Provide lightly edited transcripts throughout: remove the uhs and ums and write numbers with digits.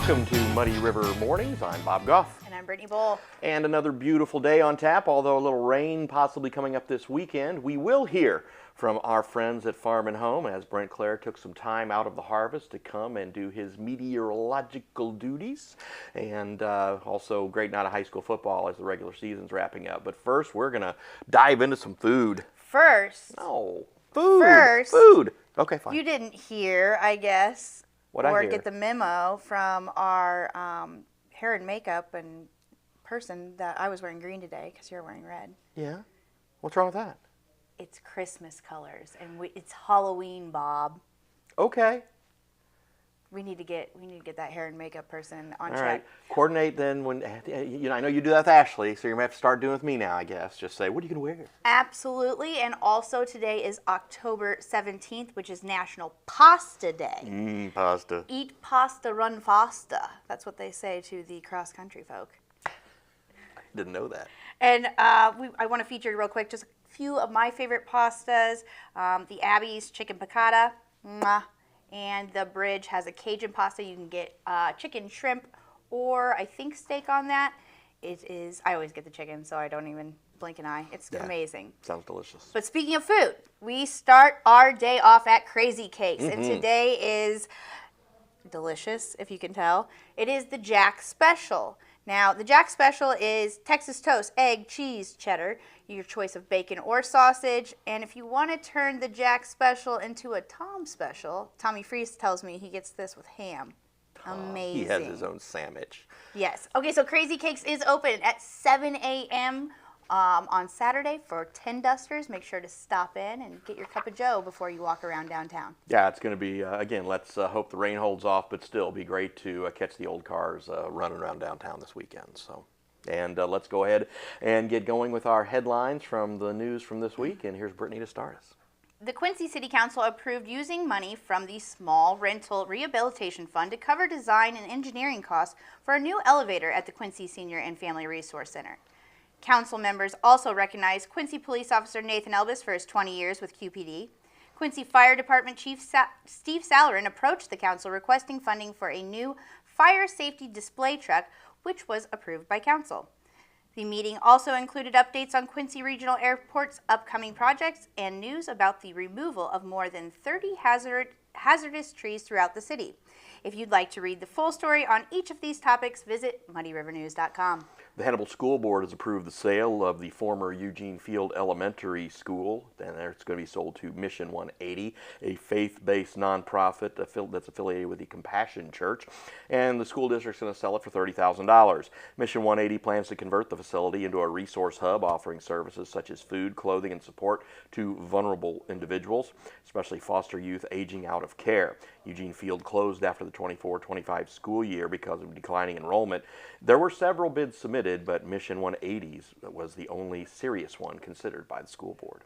Welcome to Muddy River Mornings. I'm Bob Gough. And I'm Brittany Boll. And another beautiful day on tap, although a little rain possibly coming up this weekend. We will hear from our friends at Farm and Home as Brent Clare took some time out of the harvest to come and do his meteorological duties. And also great night of high school football as the regular season's wrapping up. But first, we're going to dive into some food. First. No, food. First. Food. Okay, fine. You didn't hear, I guess, What'd I hear? get the memo from our hair and makeup and person that I was wearing green today because you're wearing red. Yeah? What's wrong with that? It's Christmas colors and it's Halloween, Bob. Okay. We need to get that hair and makeup person on All check. right. Coordinate then when, I know you do that with Ashley, so you're going to have to start doing it with me now, I guess. Just say, what are you going to wear? Absolutely. And also today is October 17th, which is National Pasta Day. Pasta. Eat pasta, run fasta. That's what they say to the cross-country folk. Didn't know that. And I want to feature real quick just a few of my favorite pastas. The Abby's chicken piccata. Mwah. And the Bridge has a Cajun pasta. You can get chicken, shrimp, or I think steak on that. It is, I always get the chicken, so I don't even blink an eye. It's amazing. Sounds delicious. But speaking of food, we start our day off at Crazy Cakes. And today is delicious, if you can tell. It is the Jack Special. Now, the Jack Special is Texas toast, egg, cheese, cheddar, your choice of bacon or sausage. And if you want to turn the Jack Special into a Tom Special, Tommy Freese tells me he gets this with ham. Amazing. He has his own sandwich. Yes. Okay, so Crazy Cakes is open at 7 a.m. On Saturday for 10 dusters. Make sure to stop in and get your cup of joe before you walk around downtown. Yeah, it's going to be, again, let's hope the rain holds off, but still be great to catch the old cars running around downtown this weekend. So, and let's go ahead and get going with our headlines from the news from this week. And here's Brittany to start us. The Quincy City Council approved using money from the Small Rental Rehabilitation Fund to cover design and engineering costs for a new elevator at the Quincy Senior and Family Resource Center. Council members also recognized Quincy Police Officer Nathan Elbis for his 20 years with QPD. Quincy Fire Department Chief Steve Salarin approached the council requesting funding for a new fire safety display truck, which was approved by council. The meeting also included updates on Quincy Regional Airport's upcoming projects and news about the removal of more than 30 hazardous trees throughout the city. If you'd like to read the full story on each of these topics, visit muddyrivernews.com. The Hannibal School Board has approved the sale of the former Eugene Field Elementary School, and it's going to be sold to Mission 180, a faith-based nonprofit that's affiliated with the Compassion Church, and the school district's going to sell it for $30,000. Mission 180 plans to convert the facility into a resource hub offering services such as food, clothing, and support to vulnerable individuals, especially foster youth aging out of care. Eugene Field closed after the 24-25 school year because of declining enrollment. There were several bids submitted, but Mission 180's was the only serious one considered by the school board.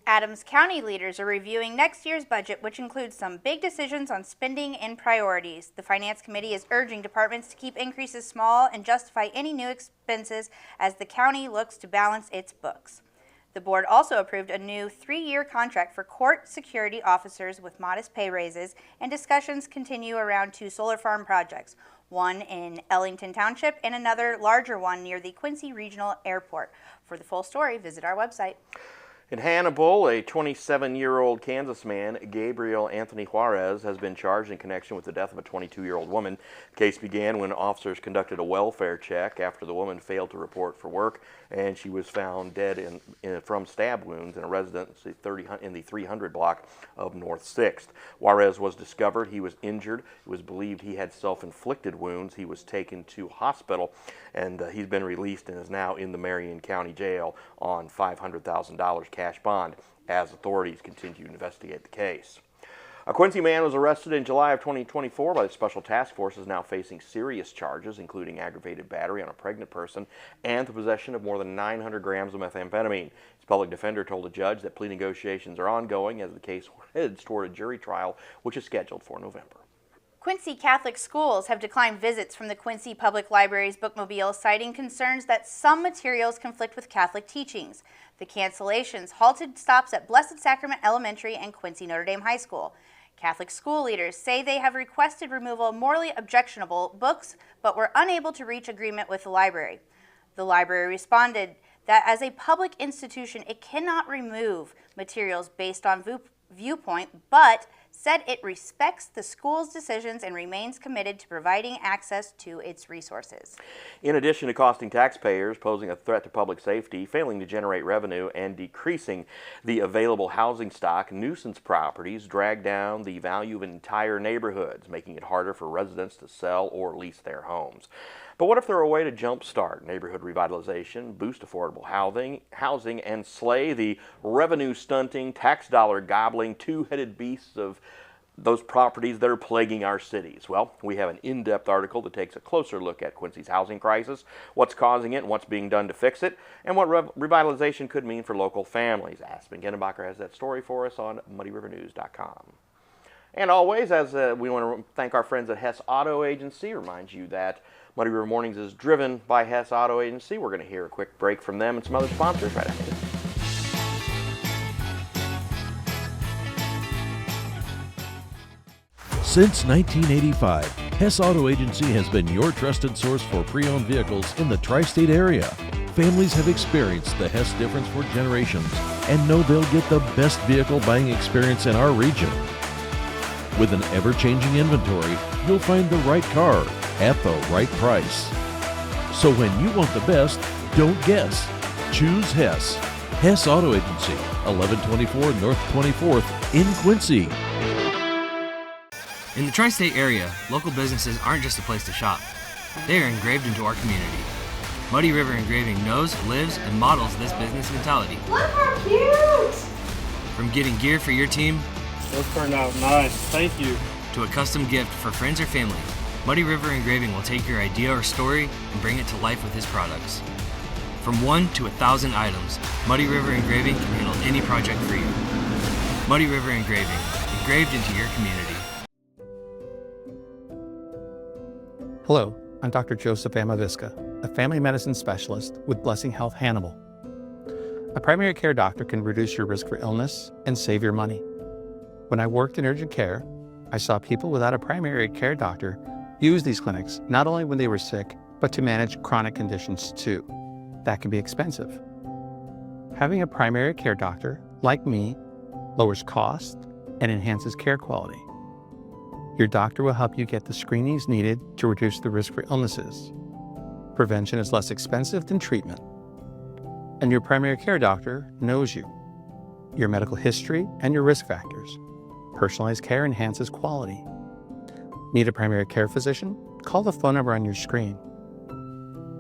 Adams County leaders are reviewing next year's budget, which includes some big decisions on spending and priorities. The Finance Committee is urging departments to keep increases small and justify any new expenses as the county looks to balance its books. The board also approved a new 3-year contract for court security officers with modest pay raises, and discussions continue around 2 solar farm projects, one in Ellington Township and another larger one near the Quincy Regional Airport. For the full story, visit our website. In Hannibal, a 27-year-old Kansas man, Gabriel Anthony Juarez, has been charged in connection with the death of a 22-year-old woman. The case began when officers conducted a welfare check after the woman failed to report for work, and she was found dead from stab wounds in a residence in the 300 block of North 6th. Juarez was discovered. He was injured. It was believed he had self-inflicted wounds. He was taken to hospital, and he's been released and is now in the Marion County Jail on $500,000 cash bond as authorities continue to investigate the case. A Quincy man was arrested in July of 2024 by the Special Task Force is now facing serious charges, including aggravated battery on a pregnant person and the possession of more than 900 grams of methamphetamine. His public defender told a judge that plea negotiations are ongoing as the case heads toward a jury trial, which is scheduled for November. Quincy Catholic schools have declined visits from the Quincy Public Library's bookmobile, citing concerns that some materials conflict with Catholic teachings. The cancellations halted stops at Blessed Sacrament Elementary and Quincy Notre Dame High School. Catholic school leaders say they have requested removal of morally objectionable books but were unable to reach agreement with the library. The library responded that as a public institution, it cannot remove materials based on viewpoint, but said it respects the school's decisions and remains committed to providing access to its resources. In addition to costing taxpayers, posing a threat to public safety, failing to generate revenue, and decreasing the available housing stock, nuisance properties drag down the value of entire neighborhoods, making it harder for residents to sell or lease their homes. But what if there were a way to jumpstart neighborhood revitalization, boost affordable housing, and slay the revenue-stunting, tax dollar gobbling, two-headed beasts of those properties that are plaguing our cities? Well, we have an in-depth article that takes a closer look at Quincy's housing crisis, what's causing it, and what's being done to fix it, and what revitalization could mean for local families. Aspen Gennebacher has that story for us on muddyrivernews.com. And always, as we want to thank our friends at Hess Auto Agency, remind you that Muddy River Mornings is driven by Hess Auto Agency. We're going to hear a quick break from them and some other sponsors right after this. Since 1985, Hess Auto Agency has been your trusted source for pre-owned vehicles in the tri-state area. Families have experienced the Hess difference for generations and know they'll get the best vehicle buying experience in our region. With an ever-changing inventory, you'll find the right car at the right price. So when you want the best, don't guess. Choose Hess. Hess Auto Agency, 1124 North 24th in Quincy. In the tri-state area, local businesses aren't just a place to shop. They are engraved into our community. Muddy River Engraving knows, lives, and models this business mentality. Look how cute! From getting gear for your team, Those turned out nice, thank you. to a custom gift for friends or family, Muddy River Engraving will take your idea or story and bring it to life with his products. From 1 to 1,000 items, Muddy River Engraving can handle any project for you. Muddy River Engraving, engraved into your community. Hello, I'm Dr. Joseph Amavisca, a family medicine specialist with Blessing Health Hannibal. A primary care doctor can reduce your risk for illness and save your money. When I worked in urgent care, I saw people without a primary care doctor use these clinics not only when they were sick, but to manage chronic conditions too. That can be expensive. Having a primary care doctor, like me, lowers cost and enhances care quality. Your doctor will help you get the screenings needed to reduce the risk for illnesses. Prevention is less expensive than treatment. And your primary care doctor knows you, your medical history, and your risk factors. Personalized care enhances quality. Need a primary care physician? Call the phone number on your screen.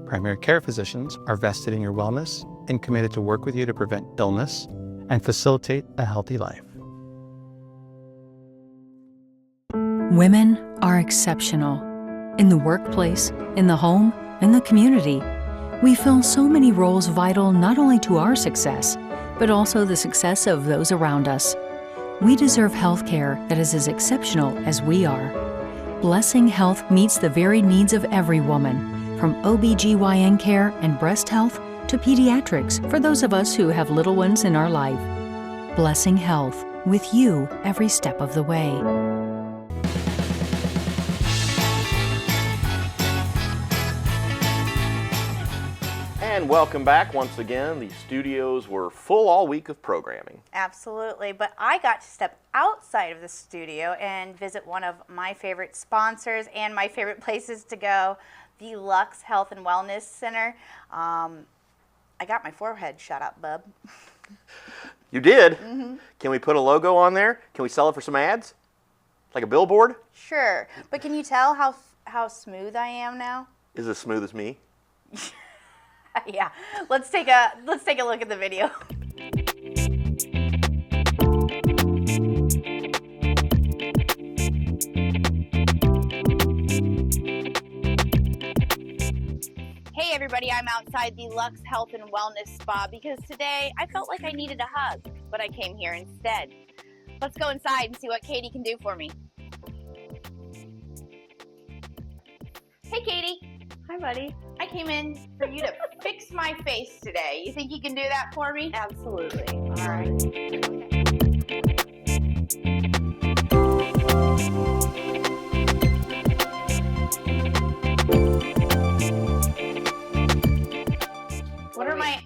Primary care physicians are vested in your wellness and committed to work with you to prevent illness and facilitate a healthy life. Women are exceptional. In the workplace, in the home, in the community, we fill so many roles vital not only to our success, but also the success of those around us. We deserve health care that is as exceptional as we are. Blessing Health meets the varied needs of every woman, from OB/GYN care and breast health to pediatrics for those of us who have little ones in our life. Blessing Health, with you every step of the way. And welcome back once again. The studios were full all week of programming. Absolutely, but I got to step outside of the studio and visit one of my favorite sponsors and my favorite places to go, the Lux Health and Wellness Center. I got my forehead shut up, bub. You did? Mm-hmm. Can we put a logo on there? Can we sell it for some ads? Like a billboard? Sure, but can you tell how smooth I am now? Is it as smooth as me? Yeah, let's take a look at the video. Hey everybody, I'm outside the Lux Health and Wellness Spa because today I felt like I needed a hug, but I came here instead. Let's go inside and see what Katie can do for me. Hey Katie. Hi, buddy. I came in for you to fix my face today. You think you can do that for me? Absolutely. All right.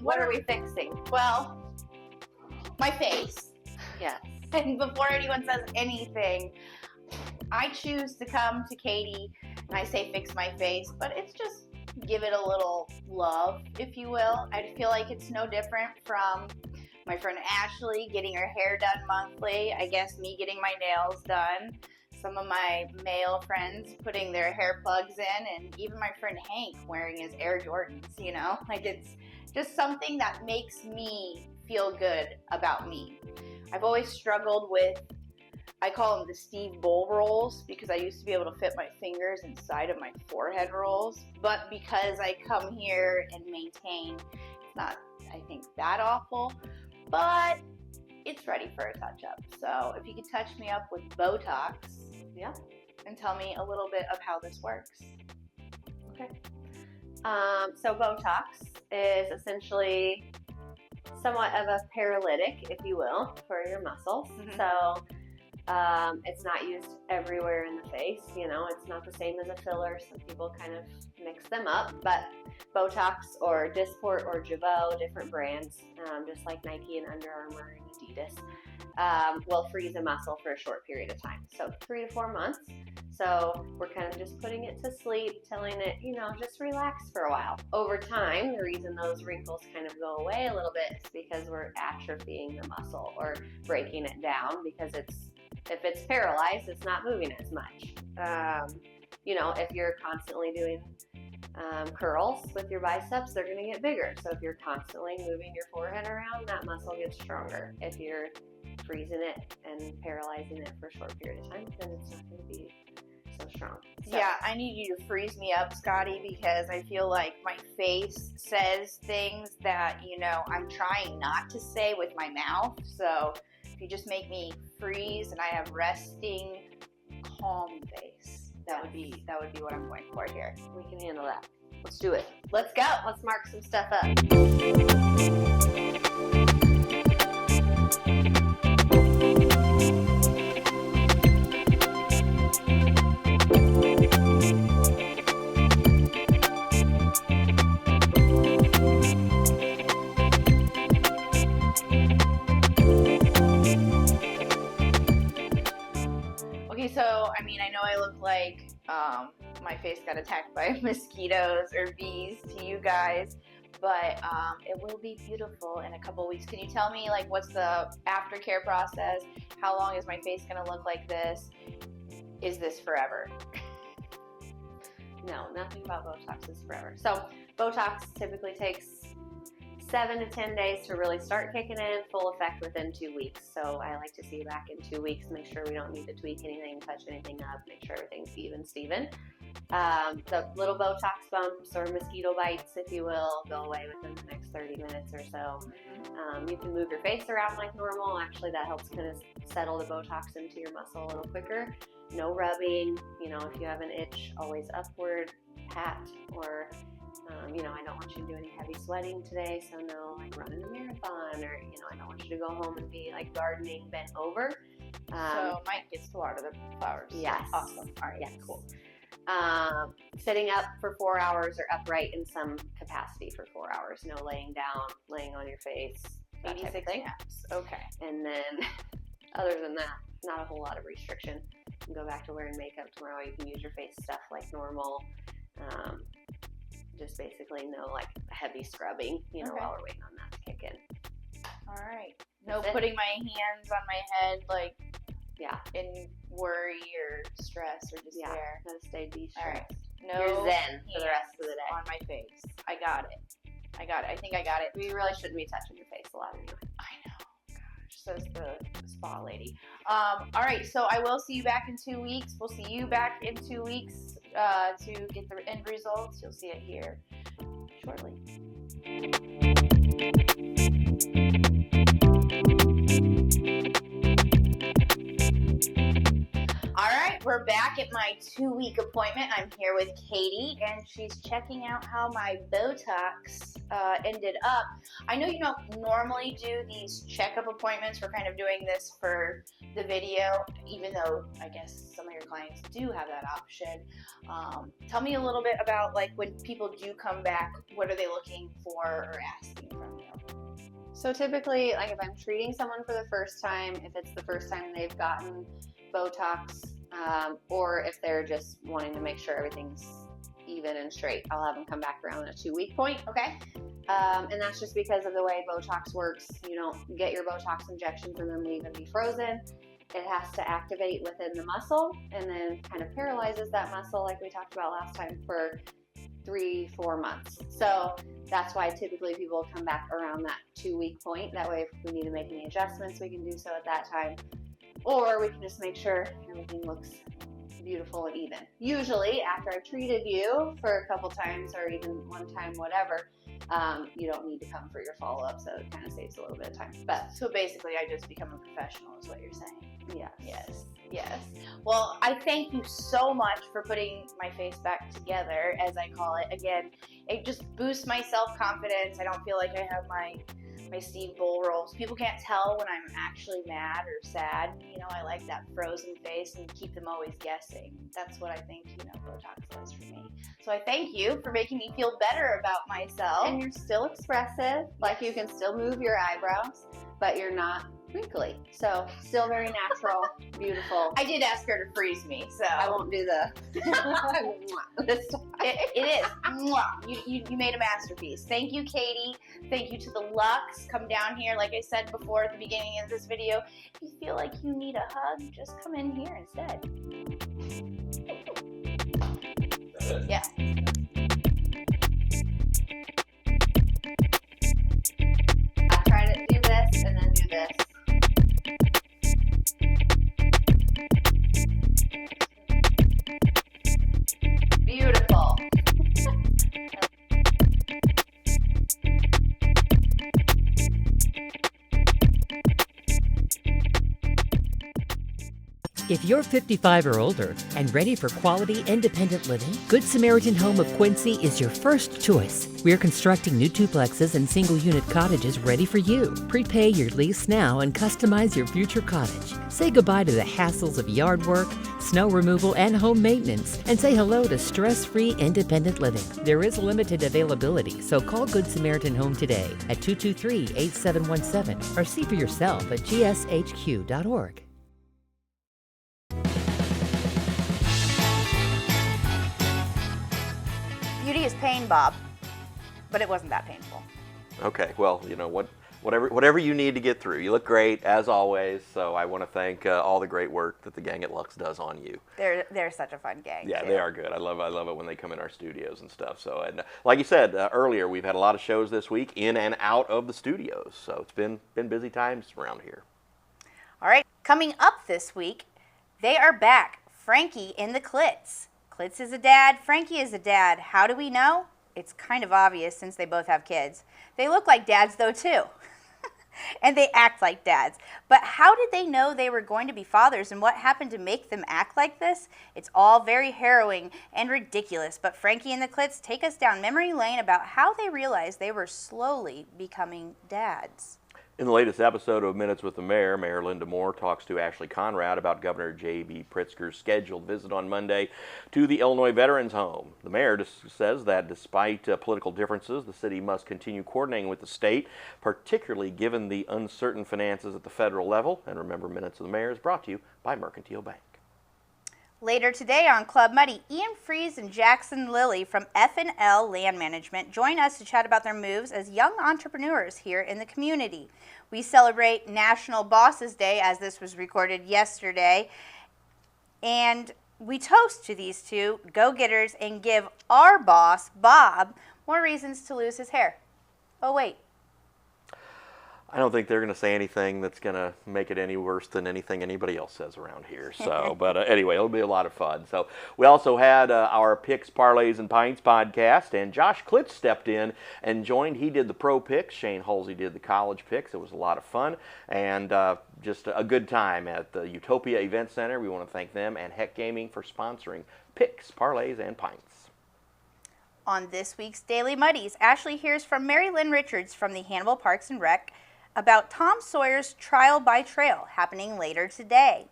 What are we fixing? Well, my face. Yes. And before anyone says anything, I choose to come to Katie and I say fix my face, but it's just give it a little love, if you will. I feel like it's no different from my friend Ashley getting her hair done monthly. I guess me getting my nails done. Some of my male friends putting their hair plugs in, and even my friend Hank wearing his Air Jordans, you know? Like, it's just something that makes me feel good about me. I've always struggled with, I call them the Steve Boll rolls, because I used to be able to fit my fingers inside of my forehead rolls. But because I come here and maintain, it's not, I think, that awful, but it's ready for a touch-up. So if you could touch me up with Botox, Yeah. and tell me a little bit of how this works. Okay. So Botox is essentially somewhat of a paralytic, if you will, for your muscles. Mhm. So it's not used everywhere in the face. You know, it's not the same as a filler. Some people kind of mix them up, but Botox or Dysport or Jeuveau, different brands, just like Nike and Under Armour and Adidas, will freeze a muscle for a short period of time. So 3 to 4 months. So we're kind of just putting it to sleep, telling it, you know, just relax for a while. Over time, the reason those wrinkles kind of go away a little bit is because we're atrophying the muscle or breaking it down, because if it's paralyzed, it's not moving as much. You know, if you're constantly doing curls with your biceps, they're going to get bigger. So if you're constantly moving your forehead around, that muscle gets stronger. If you're freezing it and paralyzing it for a short period of time, then it's not going to be so strong. So, Yeah, I need you to freeze me up, Scotty, because I feel like my face says things that, you know, I'm trying not to say with my mouth. So if you just make me freeze and I have resting, calm face, that would be what I'm going for here. we can handle that. Let's do it. Let's go. Let's mark some stuff up. Okay, so, I mean, I know I look like my face got attacked by mosquitoes or bees to you guys, but it will be beautiful in a couple weeks. Can you tell me, like, what's the aftercare process? How long is my face going to look like this? Is this forever? No, nothing about Botox is forever. So Botox typically takes 7 to 10 days to really start kicking in, full effect within 2 weeks. So I like to see you back in 2 weeks, make sure we don't need to tweak anything, touch anything up, make sure everything's even Steven. The little Botox bumps or mosquito bites, if you will, go away within the next 30 minutes or so. You can move your face around like normal. Actually, that helps kind of settle the Botox into your muscle a little quicker. No rubbing. You know, if you have an itch, always upward pat, or you know, I don't want you to do any heavy sweating today, so no, like running a marathon, or, you know, I don't want you to go home and be like gardening bent over. So Mike gets to water the flowers. Yes. Awesome. All right, Yes. cool. Sitting up for 4 hours or upright in some capacity for 4 hours. No laying down, laying on your face, that type of 86 thing. naps. Okay. And then, other than that, not a whole lot of restriction. You can go back to wearing makeup tomorrow. You can use your face stuff like normal. Just basically no like heavy scrubbing, you know, Okay. while we're waiting on that to kick in. All right. No That's it. putting my hands on my head, like, Yeah, in worry or stress or yeah. despair. Gotta stay de-stressed. All right. No You're zen for the rest of the hands day. on my face. I got it. I think I got it. We really shouldn't be touching your face a lot anyway. I know. Gosh, says the spa lady. All right. So I will see you back in 2 weeks. We'll see you back in 2 weeks to get the end results. You'll see it here shortly. All right, we're back at my 2-week appointment. I'm here with Katie, and she's checking out how my Botox ended up. I know you don't normally do these checkup appointments. We're kind of doing this for the video, even though I guess some of your clients do have that option. Tell me a little bit about, like, when people do come back, what are they looking for or asking from you? So typically, like if I'm treating someone for the first time, if it's the first time they've gotten Botox, or if they're just wanting to make sure everything's even and straight, I'll have them come back around a 2-week point. Okay. And that's just because of the way Botox works. You don't get your Botox injections and then leave and be frozen. It has to activate within the muscle and then kind of paralyzes that muscle like we talked about last time for 3-4 months. So that's why typically people come back around that 2-week point. That way if we need to make any adjustments, we can do so at that time. Or we can just make sure everything looks beautiful and even. Usually after I've treated you for a couple times or even one time, whatever, you don't need to come for your follow-up, so it kind of saves a little bit of time. But So basically, I just become a professional, is what you're saying. yeah. Yes, yes. Well, I thank you so much for putting my face back together, as I call it. Again, it just boosts my self-confidence. I don't feel like I have my Steve Boll rolls. People can't tell when I'm actually mad or sad. You know, I like that frozen face and keep them always guessing. That's what I think, you know, Botox does for me. So I thank you for making me feel better about myself. And you're still expressive, like you can still move your eyebrows, but you're not wrinkly. So still very natural, beautiful. I did ask her to freeze me, so I won't do the this time. It is. Mwah. You made a masterpiece. Thank you, Katie. Thank you to the Lux. Come down here, like I said before at the beginning of this video. If you feel like you need a hug, just come in here instead. Yeah. I try to do this and then do this. Beautiful. If you're 55 or older and ready for quality, independent living, Good Samaritan Home of Quincy is your first choice. We're constructing new duplexes and single-unit cottages ready for you. Prepay your lease now and customize your future cottage. Say goodbye to the hassles of yard work, snow removal, and home maintenance, and say hello to stress-free, independent living. There is limited availability, so call Good Samaritan Home today at 223-8717 or see for yourself at gshq.org. Beauty is pain, Bob, but it wasn't that painful. Okay, well, you know what, whatever you need to get through. You look great as always. So I want to thank all the great work that the gang at Lux does on you. They're such a fun gang. Yeah, too. they are good. I love it when they come in our studios and stuff. So, and like you said earlier, we've had a lot of shows this week in and out of the studios. So it's been busy times around here. All right, coming up this week, they are back. Frankie in the Klitz. Klitz is a dad, Frankie is a dad. How do we know? It's kind of obvious since they both have kids. They look like dads though too. And they act like dads. But how did they know they were going to be fathers, and what happened to make them act like this? It's all very harrowing and ridiculous, but Frankie and the Klitz take us down memory lane about how they realized they were slowly becoming dads. In the latest episode of Minutes with the Mayor, Mayor Linda Moore talks to Ashley Conrad about Governor J.B. Pritzker's scheduled visit on Monday to the Illinois Veterans Home. The mayor says that despite political differences, the city must continue coordinating with the state, particularly given the uncertain finances at the federal level. And remember, Minutes of the Mayor is brought to you by Mercantile Bank. Later today on Club Muddy, Ian Fries and Jackson Lilly from F&L Land Management join us to chat about their moves as young entrepreneurs here in the community. We celebrate National Bosses Day, as this was recorded yesterday, and we toast to these two go-getters and give our boss, Bob, more reasons to lose his hair. Oh, wait. I don't think they're going to say anything that's going to make it any worse than anything anybody else says around here. So, but anyway, it'll be a lot of fun. So we also had our Picks, Parlays, and Pints podcast, and Josh Klitz stepped in and joined. He did the pro picks. Shane Halsey did the college picks. It was a lot of fun and just a good time at the Utopia Event Center. We want to thank them and Heck Gaming for sponsoring Picks, Parlays, and Pints. On this week's Daily Muddies, Ashley hears from Mary Lynn Richards from the Hannibal Parks and Rec about Tom Sawyer's Trial by Trail happening later today.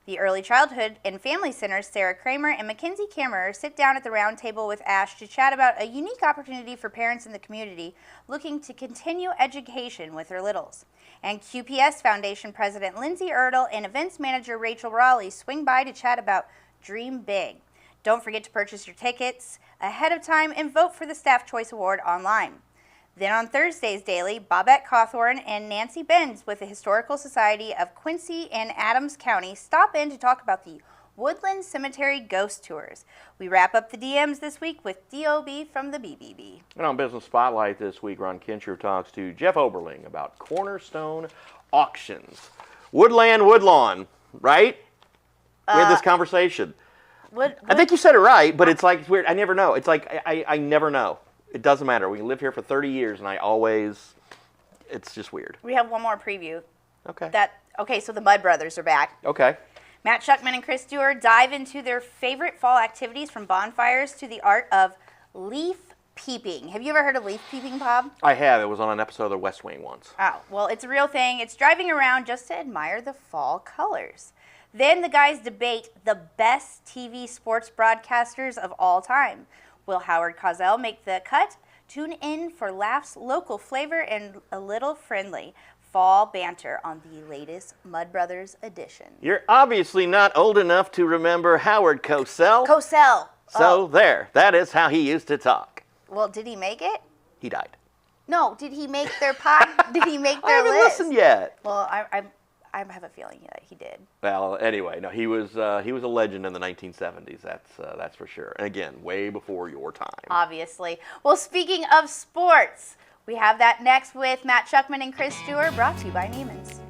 The Early Childhood and Family Center's Sarah Kramer and Mackenzie Kammerer sit down at the round table with Ash to chat about a unique opportunity for parents in the community looking to continue education with their littles. And QPS Foundation President Lindsay Erdel and Events Manager Rachel Raleigh swing by to chat about Dream Big. Don't forget to purchase your tickets ahead of time and vote for the Staff Choice Award online. Then on Thursday's Daily, Bobette Cawthorn and Nancy Benz with the Historical Society of Quincy and Adams County stop in to talk about the Woodland Cemetery Ghost Tours. We wrap up the DMs this week with DOB from the BBB. And on Business Spotlight this week, Ron Kincher talks to Jeff Oberling about Cornerstone Auctions. Woodlawn, right? We had this conversation. I think you said it right, but it's like, it's weird. I never know. It's like, I never know. It doesn't matter. We live here for 30 years, and it's just weird. We have one more preview. Okay. Okay, so the Mudd Brothers are back. Okay. Matt Schuckman and Chris Duerr dive into their favorite fall activities, from bonfires to the art of leaf peeping. Have you ever heard of leaf peeping, Bob? I have. It was on an episode of The West Wing once. Oh, well, it's a real thing. It's driving around just to admire the fall colors. Then the guys debate the best TV sports broadcasters of all time. Will Howard Cosell make the cut? Tune in for laughs, local flavor, and a little friendly fall banter on the latest Mudd Brothers edition. You're obviously not old enough to remember Howard Cosell. So there. That is how he used to talk. Well, did he make it? He died. No, did he make their did he make I their haven't list? listened yet. Well, I have a feeling that he did. Well, anyway, no, he was a legend in the 1970s. That's for sure. And again, way before your time. Obviously. Well, speaking of sports, we have that next with Matt Schuckman and Chris Duerr, brought to you by Neiman's.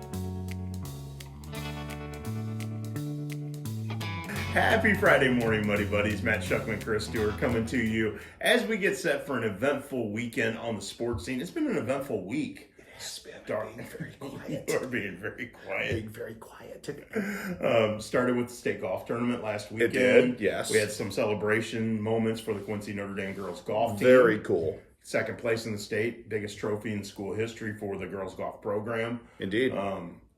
Happy Friday morning, Muddy Buddies. Matt Schuckman, Chris Duerr coming to you as we get set for an eventful weekend on the sports scene. It's been an eventful week. It's been being very quiet. You are being very quiet. Being very quiet. Started with the state golf tournament last weekend. It did, yes. We had some celebration moments for the Quincy Notre Dame girls golf team. Very cool. Second place in the state, biggest trophy in school history for the girls golf program. Indeed.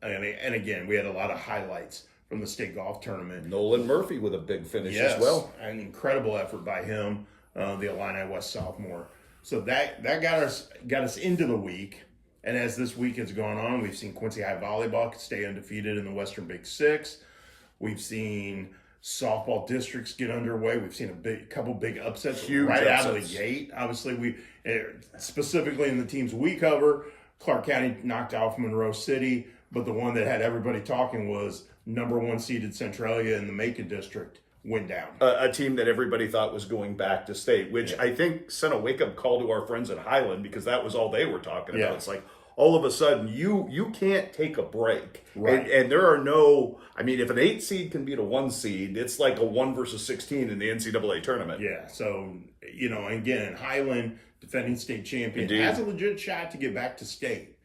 And again, we had a lot of highlights from the state golf tournament. Nolan Murphy with a big finish as well. An incredible effort by him, the Illini West sophomore. So that got us into the week. And as this week has gone on, we've seen Quincy High Volleyball stay undefeated in the Western Big Six. We've seen softball districts get underway. We've seen a couple big upsets out of the gate. Obviously, specifically in the teams we cover, Clark County knocked off Monroe City, but the one that had everybody talking was number 1 seeded Centralia in the Macon district went down. A team that everybody thought was going back to state, which I think sent a wake-up call to our friends at Highland, because that was all they were talking about. It's like, all of a sudden, you can't take a break. Right. And there are no, if an 8 seed can beat a 1 seed, it's like a 1 versus 16 in the NCAA tournament. Yeah, so, again, Highland, defending state champion, Indeed. has a legit shot to get back to state.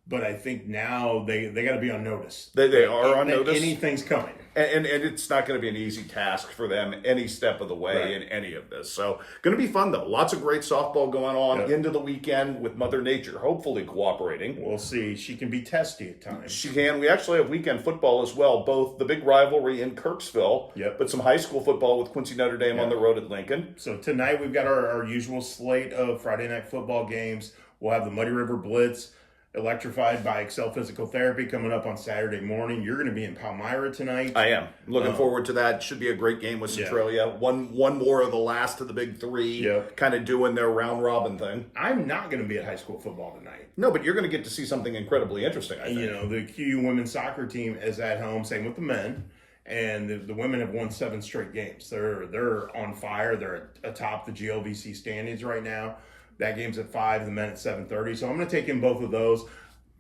But I think now they got to be on notice. They are on notice. Anything's coming. And it's not going to be an easy task for them any step of the way in any of this. So going to be fun, though. Lots of great softball going on into the weekend with Mother Nature hopefully cooperating. We'll see. She can be testy at times. She can. We actually have weekend football as well, both the big rivalry in Kirksville, but some high school football with Quincy Notre Dame on the road at Lincoln. So tonight we've got our usual slate of Friday night football games. We'll have the Muddy River Blitz, electrified by Excel Physical Therapy, coming up on Saturday morning. You're going to be in Palmyra tonight. I am. Looking forward to that. Should be a great game with Centralia. One more of the last of the big three, kind of doing their round robin thing. I'm not going to be at high school football tonight. No, but you're going to get to see something incredibly interesting, I think. The QU women's soccer team is at home, same with the men. And the women have won 7 straight games. They're on fire. They're atop the GLVC standings right now. That game's at 5, the men at 7:30. So I'm going to take in both of those.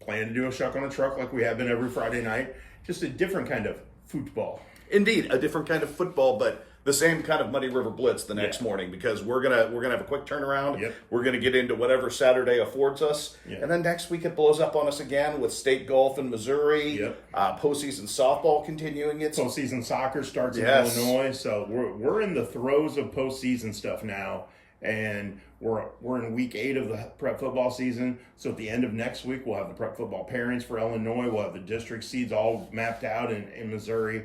Plan to do a Shuck on a Truck like we have been every Friday night. Just a different kind of football. Indeed, a different kind of football, but the same kind of Muddy River Blitz the next morning, because we're gonna have a quick turnaround. We're gonna get into whatever Saturday affords us, and then next week it blows up on us again with state golf in Missouri. Postseason softball continuing its postseason soccer starts in Illinois, so we're in the throes of postseason stuff now. And we're in week 8 of the prep football season. So at the end of next week, we'll have the prep football pairings for Illinois. We'll have the district seeds all mapped out in Missouri.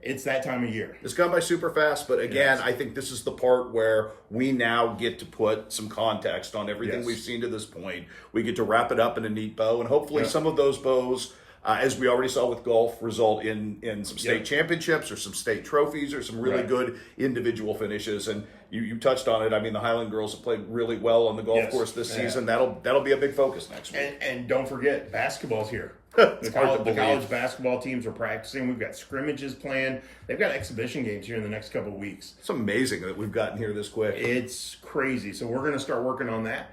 It's that time of year. It's gone by super fast, but again, I think this is the part where we now get to put some context on everything we've seen to this point. We get to wrap it up in a neat bow, and hopefully some of those bows, as we already saw with golf, result in some state championships or some state trophies or some really good individual finishes. And you touched on it. I mean, the Highland girls have played really well on the golf course this season. That'll be a big focus next week. And don't forget, basketball's here. The college basketball teams are practicing. We've got scrimmages planned. They've got exhibition games here in the next couple of weeks. It's amazing that we've gotten here this quick. It's crazy. So we're going to start working on that.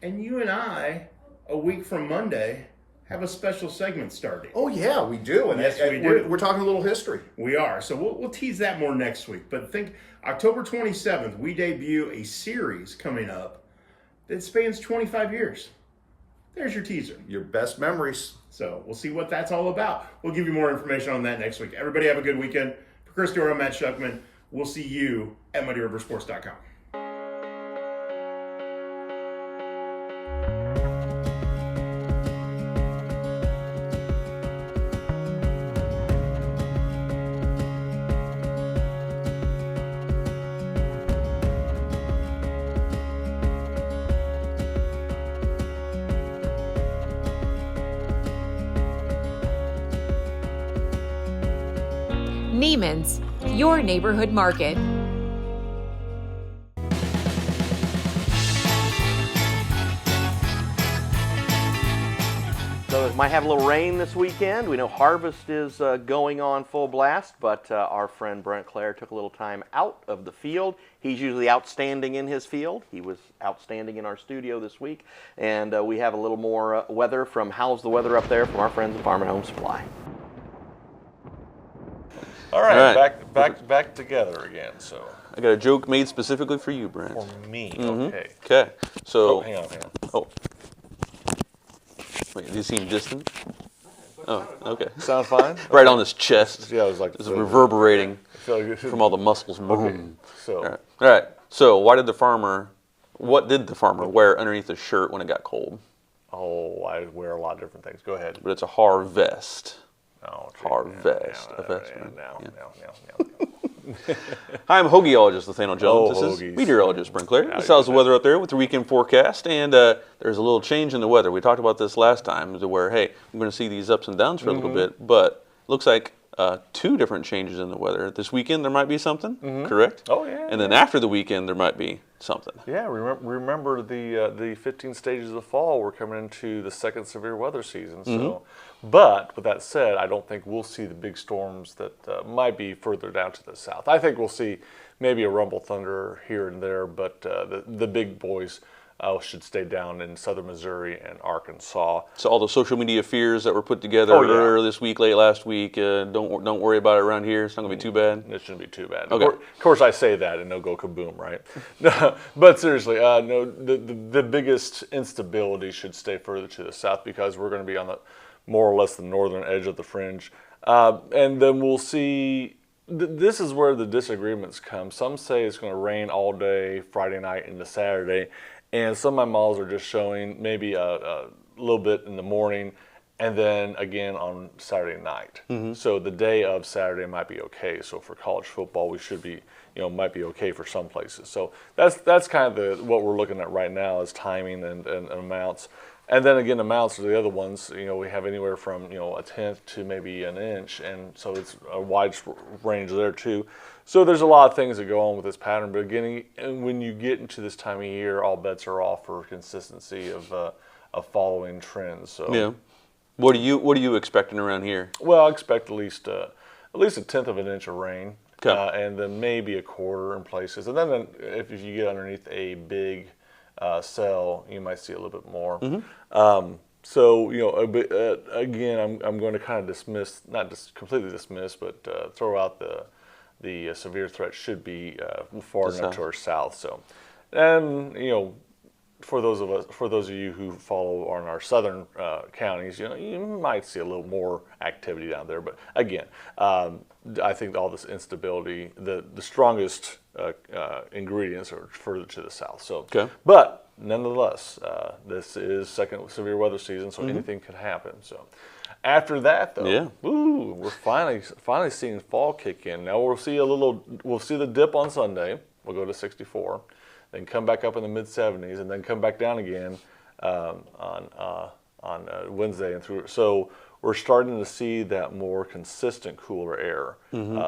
And you and I, a week from Monday, have a special segment starting. Oh, yeah, we do. And yes, we do. We're talking a little history. We are. So we'll tease that more next week. But think October 27th, we debut a series coming up that spans 25 years. There's your teaser. Your best memories. So we'll see what that's all about. We'll give you more information on that next week. Everybody have a good weekend. For Chris Duerr, I'm Matt Schuckman. We'll see you at MuddyRiverSports.com. Neiman's, your neighborhood market. So it might have a little rain this weekend. We know harvest is going on full blast, but our friend Brent Clare took a little time out of the field. He's usually outstanding in his field. He was outstanding in our studio this week. And we have a little more weather from How's the Weather up there from our friends at Farm and Home Supply. All right, back together again. So I got a joke made specifically for you, Brent. For me, okay. Okay, so. Oh, hang on. Oh. Wait, does he seem distant? Oh, okay. Sound fine? Right on his chest. Yeah, I was like. It's reverberating from all the muscles. Okay, so. All right. So what did the farmer wear underneath his shirt when it got cold? Oh, I wear a lot of different things. Go ahead. But it's a harvest. Oh, harvest. Now. Hi, I'm hoagieologist Nathaniel Jones. This is meteorologist Brent Clare. This is how's the weather out there with the weekend forecast, and there's a little change in the weather. We talked about this last time, to where we're going to see these ups and downs for a little bit, but looks like two different changes in the weather. This weekend there might be something, correct? Oh yeah. And then after the weekend there might be something. Yeah, remember the 15 stages of fall. We're coming into the second severe weather season. So, but with that said, I don't think we'll see the big storms that might be further down to the south. I think we'll see maybe a rumble thunder here and there, but the big boys should stay down in southern Missouri and Arkansas. So all the social media fears that were put together earlier this week, late last week, don't worry about it around here. It's not going to be too bad? It shouldn't be too bad. Okay. Of course I say that and no go kaboom, right? But seriously, no, the biggest instability should stay further to the south because we're going to be on the more or less the northern edge of the fringe. And then we'll see, this is where the disagreements come. Some say it's going to rain all day, Friday night into Saturday. And some of my models are just showing maybe a little bit in the morning and then again on Saturday night. So the day of Saturday might be okay. So for college football, we should be, might be okay for some places. So that's kind of what we're looking at right now is timing and amounts. And then again, amounts are the other ones. We have anywhere from a tenth to maybe an inch, and so it's a wide range there too. So there's a lot of things that go on with this pattern. But again, when you get into this time of year, all bets are off for consistency of following trends. So yeah, what are you expecting around here? Well, I expect at least a tenth of an inch of rain, and then maybe a quarter in places. And then if you get underneath a big cell, you might see a little bit more. So again, I'm going to kind of dismiss, not just completely dismiss, but throw out the severe threat should be far enough to our south. So, and for those of you who follow on our southern counties, you might see a little more activity down there. But again, I think all this instability, the strongest ingredients are further to the south. So, but nonetheless, this is second severe weather season, so anything could happen. So after that, though, we're finally seeing fall kick in. Now we'll see the dip on Sunday. We'll go to 64, then come back up in the mid 70s, and then come back down again on Wednesday and through. So we're starting to see that more consistent cooler air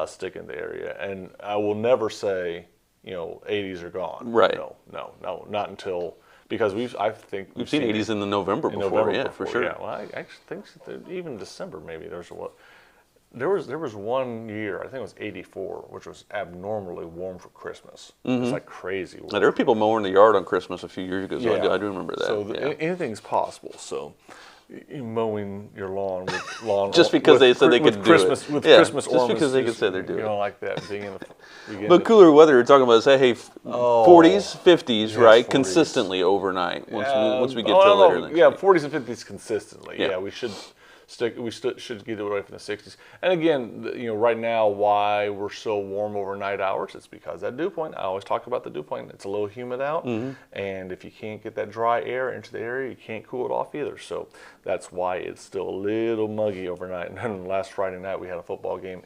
stick in the area. And I will never say, 80s are gone. Right. No, not until, because I think we've seen 80s in the November before, for sure. Yeah, well, I actually think that even December maybe there was one year, I think it was 84, which was abnormally warm for Christmas. It's like crazy warm. Now, there were people mowing the yard on Christmas a few years ago, so I do remember that. So anything's possible. So mowing your lawn with lawn just because they said they could do it. With Christmas just because they could say they're doing it. Like that being in the But cooler weather, you're talking about, say, hey, 40s, 50s, right? 40s. Consistently overnight once we get to later next week. 40s and 50s consistently. Yeah, we should should get away from the 60s. And again, right now, why we're so warm overnight hours, it's because that dew point. I always talk about the dew point. It's a little humid out, and if you can't get that dry air into the area, you can't cool it off either. So that's why it's still a little muggy overnight. And then last Friday night, we had a football game.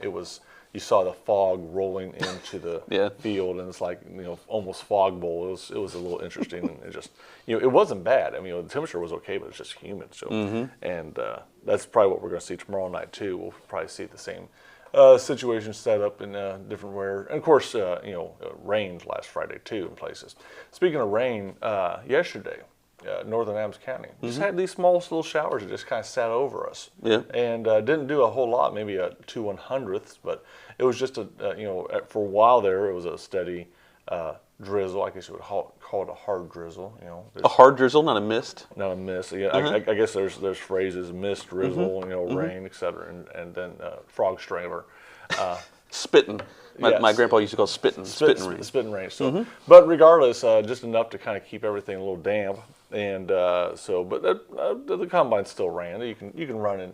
You saw the fog rolling into the field, and it's like almost fog bowl. It was a little interesting, and it just it wasn't bad. I mean, the temperature was okay, but it's just humid. So and that's probably what we're going to see tomorrow night too. We'll probably see the same situation set up in different where, and of course, it rained last Friday too in places. Speaking of rain, yesterday. Northern Adams County just had these small little showers that just kind of sat over us, and didn't do a whole lot, maybe a 2/100ths, but it was just for a while there it was a steady drizzle. I guess you would call it a hard drizzle. A hard drizzle, not a mist. Not a mist. Yeah, I guess there's phrases: mist, drizzle, rain, etc., and then frog strangler, spitting. My grandpa used to call spitting rain. Spitting rain. So, but regardless, just enough to kind of keep everything a little damp. And but the combine still ran. You can run in.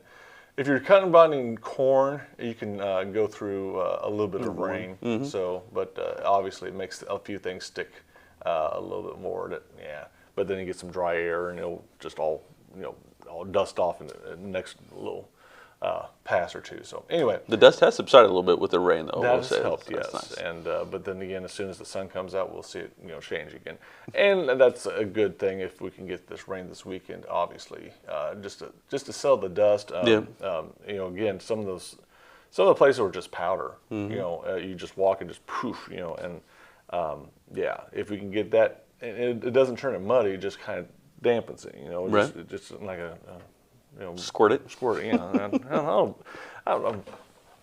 If you're combining corn, you can go through a little bit of rain. So, but obviously it makes a few things stick a little bit more. But then you get some dry air, and it'll just all dust off in the next little pass or two. So anyway, the dust has subsided a little bit with the rain, though. That has helped, yes. Nice. And but then again, as soon as the sun comes out, we'll see it change again, and that's a good thing if we can get this rain this weekend. Obviously, just to sell the dust. Again, some of the places were just powder. You just walk and just poof. And if we can get that, and it doesn't turn it muddy, it just kind of dampens it. Just like a squirt it. I don't know.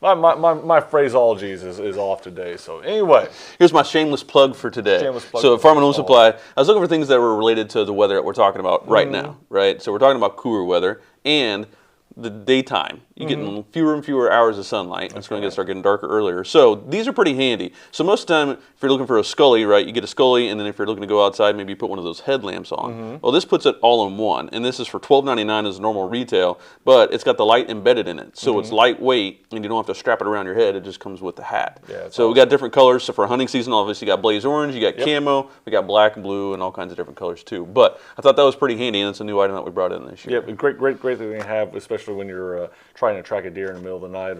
My phraseology is off today. So anyway, here's my shameless plug for today. So at Farm and Home Supply, I was looking for things that were related to the weather that we're talking about right now. Right. So we're talking about cooler weather and the daytime. You're getting fewer and fewer hours of sunlight. It's going to start getting darker earlier. So these are pretty handy. So most of the time, if you're looking for a Scully, right, you get a Scully, and then if you're looking to go outside, maybe you put one of those headlamps on. Well, this puts it all in one, and this is for $12.99 as normal retail, but it's got the light embedded in it. So it's lightweight, and you don't have to strap it around your head. It just comes with the hat. So we got different colors. So for hunting season, obviously you got blaze orange, you got camo, we got black and blue, and all kinds of different colors too. But I thought that was pretty handy, and it's a new item that we brought in this year. Yeah, great thing to have, especially when you're trying to track a deer in the middle of the night,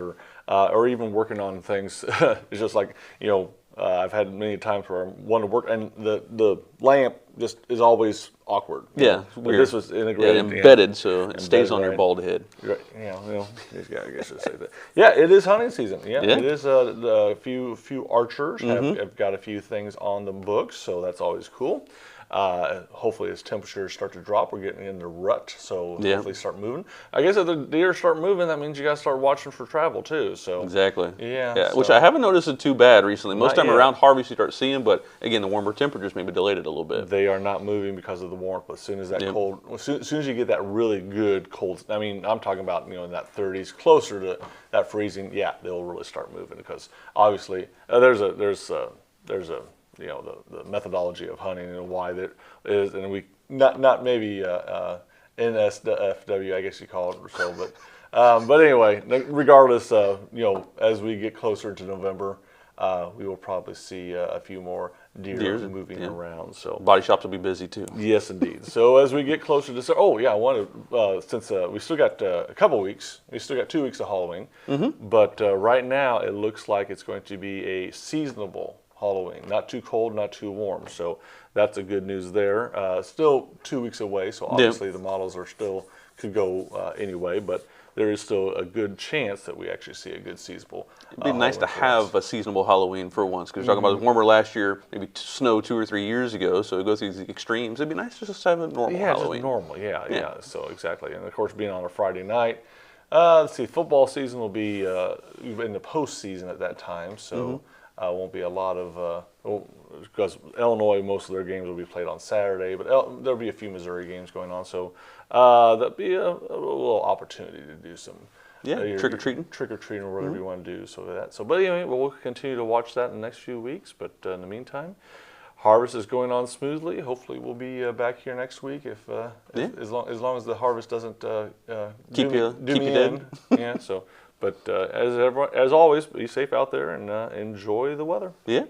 or even working on things. It's just like I've had many times where I want to work, and the lamp just is always awkward. Yeah, but this was integrated, embedded, so it stays on your bald head. Right. I guess I say that. Yeah, it is hunting season. Yeah. It is. A few archers have got a few things on the books, so that's always cool. Hopefully as temperatures start to drop, we're getting in the rut, so hopefully start moving. I guess if the deer start moving, that means you got to start watching for travel too. So exactly. Yeah. Which I haven't noticed it too bad recently. Most time around harvest you start seeing, but again the warmer temperatures maybe delayed it a little bit. They are not moving because of the warmth, but as soon as that cold, as soon as you get that really good cold, I mean I'm talking about in that 30s, closer to that freezing, they'll really start moving, because obviously there's a the methodology of hunting and why that is, and we not maybe NSFW, I guess you call it or so, but anyway, regardless, as we get closer to November, we will probably see a few more deer moving around. So body shops will be busy too. Yes, indeed. So as we get closer to, I wanted, since we still got a couple weeks, we still got 2 weeks of Halloween, but right now it looks like it's going to be a seasonable Halloween, not too cold, not too warm. So that's a good news there. Still 2 weeks away, so obviously the models are still could go anyway, but there is still a good chance that we actually see a good seasonable. It'd be nice to have a seasonable Halloween for once, because we're talking about it was warmer last year, maybe snow 2 or 3 years ago, so it goes through these extremes. It'd be nice just to have a normal Halloween. Just normal, yeah. So exactly, and of course being on a Friday night. Let's see, football season will be in the postseason at that time, so won't be a lot of, because Illinois, most of their games will be played on Saturday, but there'll be a few Missouri games going on, so that'll be a little opportunity to do some trick-or-treating or whatever you want to do. But anyway, we'll continue to watch that in the next few weeks, but in the meantime, harvest is going on smoothly. Hopefully we'll be back here next week if as long as the harvest doesn't keep you dead. Yeah, so. But as always, be safe out there and enjoy the weather. Yeah.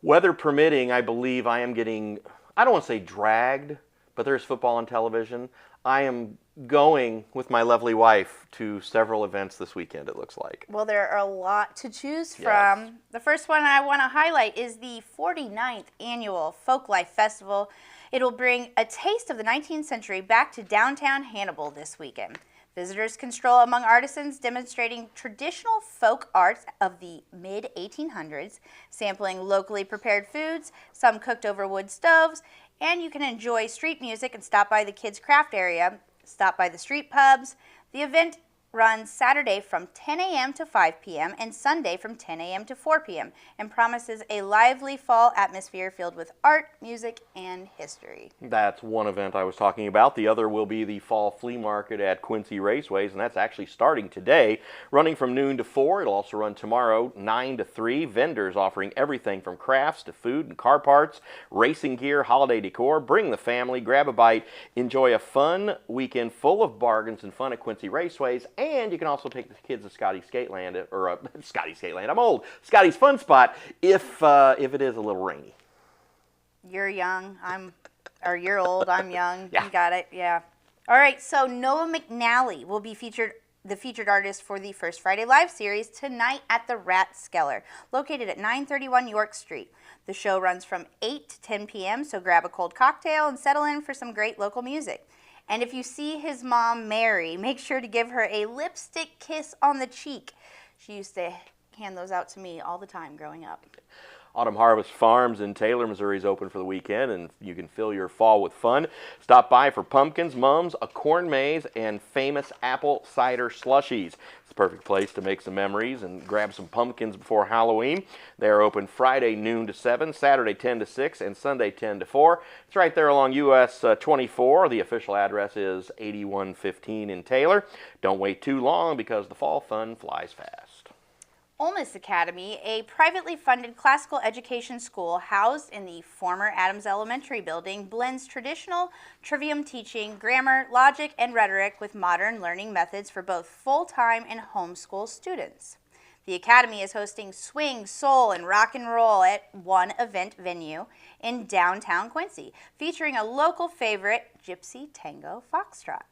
Weather permitting, I believe I am getting, I don't want to say dragged, but there's football on television. I am going with my lovely wife to several events this weekend, it looks like. Well, there are a lot to choose from. The first one I want to highlight is the 49th Annual Folklife Festival. It'll bring a taste of the 19th century back to downtown Hannibal this weekend. Visitors can stroll among artisans demonstrating traditional folk arts of the mid-1800s, sampling locally prepared foods, some cooked over wood stoves, and you can enjoy street music and stop by the kids' craft area, stop by the street pubs. The event runs Saturday from 10 a.m. to 5 p.m. and Sunday from 10 a.m. to 4 p.m. and promises a lively fall atmosphere filled with art, music, and history. That's one event I was talking about. The other will be the Fall Flea Market at Quincy Raceways, and that's actually starting today, running from noon to 4. It'll also run tomorrow, 9 to 3. Vendors offering everything from crafts to food and car parts, racing gear, holiday decor. Bring the family, grab a bite, enjoy a fun weekend full of bargains and fun at Quincy Raceways. And you can also take the kids to Scotty's Skateland, or Scotty's Skateland, I'm old, Scotty's Fun Spot, if it is a little rainy. You're young, you're old, I'm young, you got it, yeah. All right, so Noah McNally will be the featured artist for the First Friday Live series tonight at the Rathskeller, located at 931 York Street. The show runs from 8 to 10 p.m., so grab a cold cocktail and settle in for some great local music. And if you see his mom, Mary, make sure to give her a lipstick kiss on the cheek. She used to hand those out to me all the time growing up. Autumn Harvest Farms in Taylor, Missouri is open for the weekend, and you can fill your fall with fun. Stop by for pumpkins, mums, a corn maze, and famous apple cider slushies. It's the perfect place to make some memories and grab some pumpkins before Halloween. They're open Friday noon to 7, Saturday 10 to 6, and Sunday 10 to 4. It's right there along US 24. The official address is 8115 in Taylor. Don't wait too long because the fall fun flies fast. Ole Miss Academy, a privately funded classical education school housed in the former Adams Elementary building, blends traditional trivium teaching, grammar, logic, and rhetoric with modern learning methods for both full-time and homeschool students. The Academy is hosting swing, soul, and rock and roll at one event venue in downtown Quincy, featuring a local favorite, Gypsy Tango Foxtrot.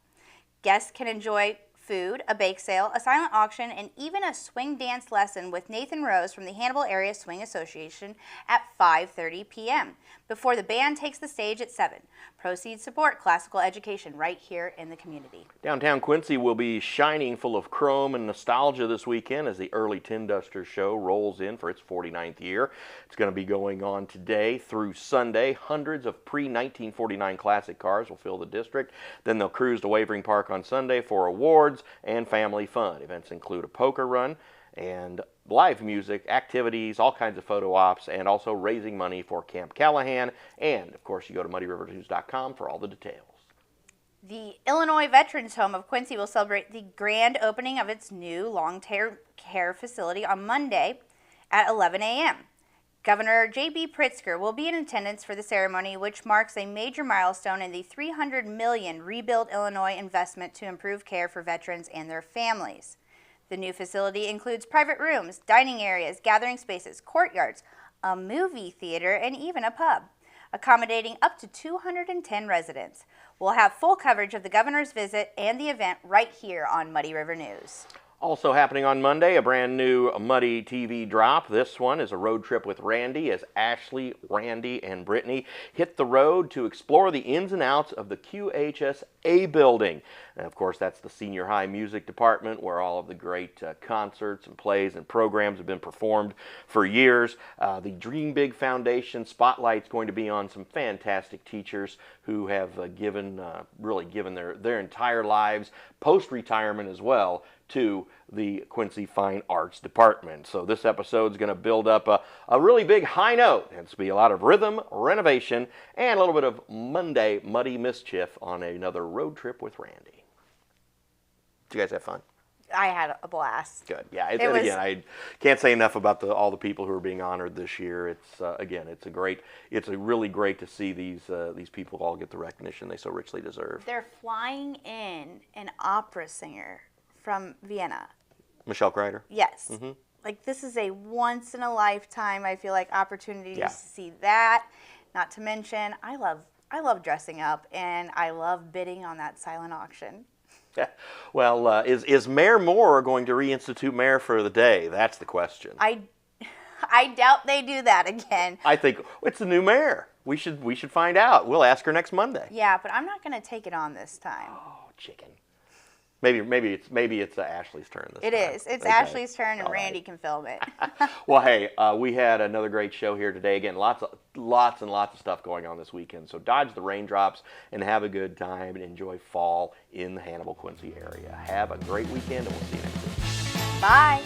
Guests can enjoy food, a bake sale, a silent auction, and even a swing dance lesson with Nathan Rose from the Hannibal Area Swing Association at 5:30 p.m. before the band takes the stage at 7. Proceeds support classical education right here in the community. Downtown Quincy will be shining full of chrome and nostalgia this weekend as the Early Tin Duster Show rolls in for its 49th year. It's going to be going on today through Sunday. Hundreds of pre-1949 classic cars will fill the district. Then they'll cruise to Wavering Park on Sunday for awards and family fun. Events include a poker run and live music, activities, all kinds of photo ops, and also raising money for Camp Callahan. And, of course, you go to muddyrivernews.com for all the details. The Illinois Veterans Home of Quincy will celebrate the grand opening of its new long-term care facility on Monday at 11 a.m. Governor J.B. Pritzker will be in attendance for the ceremony, which marks a major milestone in the $300 million Rebuild Illinois investment to improve care for veterans and their families. The new facility includes private rooms, dining areas, gathering spaces, courtyards, a movie theater, and even a pub, accommodating up to 210 residents. We'll have full coverage of the governor's visit and the event right here on Muddy River News. Also happening on Monday, a brand new Muddy TV drop. This one is a road trip with Randy as Ashley, Randy, and Brittany hit the road to explore the ins and outs of the QHSA building. And of course, that's the senior high music department where all of the great concerts and plays and programs have been performed for years. The Dream Big Foundation spotlight's going to be on some fantastic teachers who have really given their entire lives, post-retirement as well, to the Quincy Fine Arts Department. So this episode is going to build up a really big high note. It's going to be a lot of rhythm, renovation, and a little bit of Monday muddy mischief on another road trip with Randy. Did you guys have fun? I had a blast. Good. Yeah. Again, I can't say enough about all the people who are being honored this year. It's really great to see these people all get the recognition they so richly deserve. They're flying in an opera singer from Vienna. Michelle Kreider? Yes. Mm-hmm. Like, this is a once in a lifetime, I feel like, opportunity to see that. Not to mention, I love dressing up, and I love bidding on that silent auction. Yeah. Well, is Mayor Moore going to reinstitute Mayor for the Day? That's the question. I doubt they do that again. I think it's a new mayor. We should find out. We'll ask her next Monday. Yeah, but I'm not going to take it on this time. Oh, chicken. Maybe it's Ashley's turn this time. It is. It's okay. Ashley's turn, and All Randy right. can film it. Well, hey, we had another great show here today. Again, lots and lots of stuff going on this weekend. So dodge the raindrops and have a good time and enjoy fall in the Hannibal, Quincy area. Have a great weekend, and we'll see you next week. Bye.